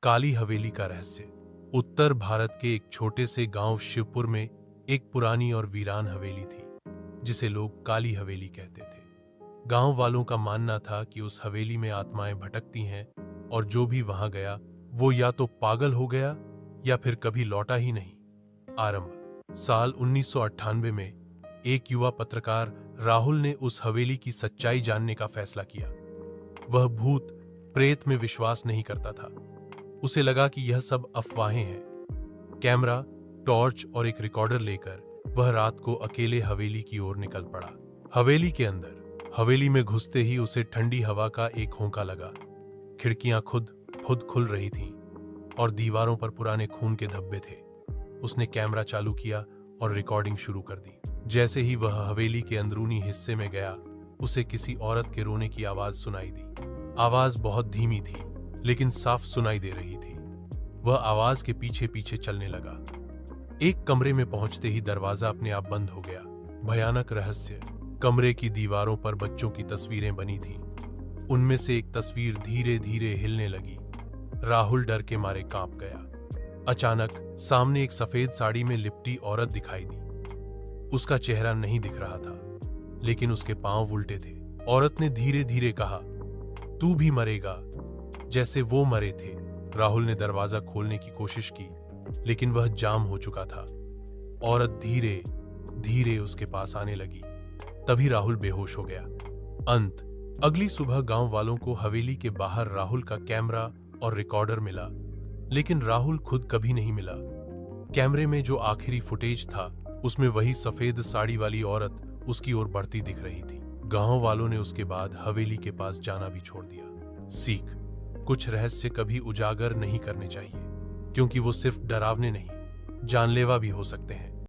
काली हवेली का रहस्य। उत्तर भारत के एक छोटे से गांव शिवपुर में एक पुरानी और वीरान हवेली थी, जिसे लोग काली हवेली कहते थे। गांव वालों का मानना था कि उस हवेली में आत्माएं भटकती हैं और जो भी वहां गया वो या तो पागल हो गया या फिर कभी लौटा ही नहीं। आरंभ साल 1998 में एक युवा पत्रकार राहुल ने उस हवेली की सच्चाई जानने का फैसला किया। वह भूत प्रेत में विश्वास नहीं करता था। उसे लगा कि यह सब अफवाहें हैं। कैमरा, टॉर्च और एक रिकॉर्डर लेकर वह रात को अकेले हवेली की ओर निकल पड़ा। हवेली के अंदर, हवेली में घुसते ही उसे ठंडी हवा का एक होंका लगा। खिड़कियां खुद खुल रही थीं और दीवारों पर पुराने खून के धब्बे थे। उसने कैमरा चालू किया और रिकॉर्डिंग शुरू कर दी। जैसे ही वह हवेली के अंदरूनी हिस्से में गया, उसे किसी औरत के रोने की आवाज सुनाई दी। आवाज बहुत धीमी थी, लेकिन साफ सुनाई दे रही थी। वह आवाज के पीछे पीछे चलने लगा। एक कमरे में पहुंचते ही दरवाजा अपने आप बंद हो गया। भयानक रहस्य। कमरे की दीवारों पर बच्चों की तस्वीरें बनी थीं। उनमें से एक तस्वीर धीरे धीरे हिलने लगी। राहुल डर के मारे कांप गया। अचानक सामने एक सफेद साड़ी में लिपटी औरत दिखाई दी। उसका चेहरा नहीं दिख रहा था, लेकिन उसके पांव उल्टे थे। औरत ने धीरे धीरे कहा, तू भी मरेगा जैसे वो मरे थे। राहुल ने दरवाजा खोलने की कोशिश की, लेकिन वह जाम हो चुका था। औरत धीरे धीरे उसके पास आने लगी। तभी राहुल बेहोश हो गया। अंत अगली सुबह गांव वालों को हवेली के बाहर राहुल का कैमरा और रिकॉर्डर मिला, लेकिन राहुल खुद कभी नहीं मिला। कैमरे में जो आखिरी फुटेज था, उसमें वही सफेद साड़ी वाली औरत उसकी ओर बढ़ती दिख रही थी। गांव वालों ने उसके बाद हवेली के पास जाना भी छोड़ दिया। सीख: कुछ रहस्य कभी उजागर नहीं करने चाहिए, क्योंकि वो सिर्फ डरावने नहीं, जानलेवा भी हो सकते हैं।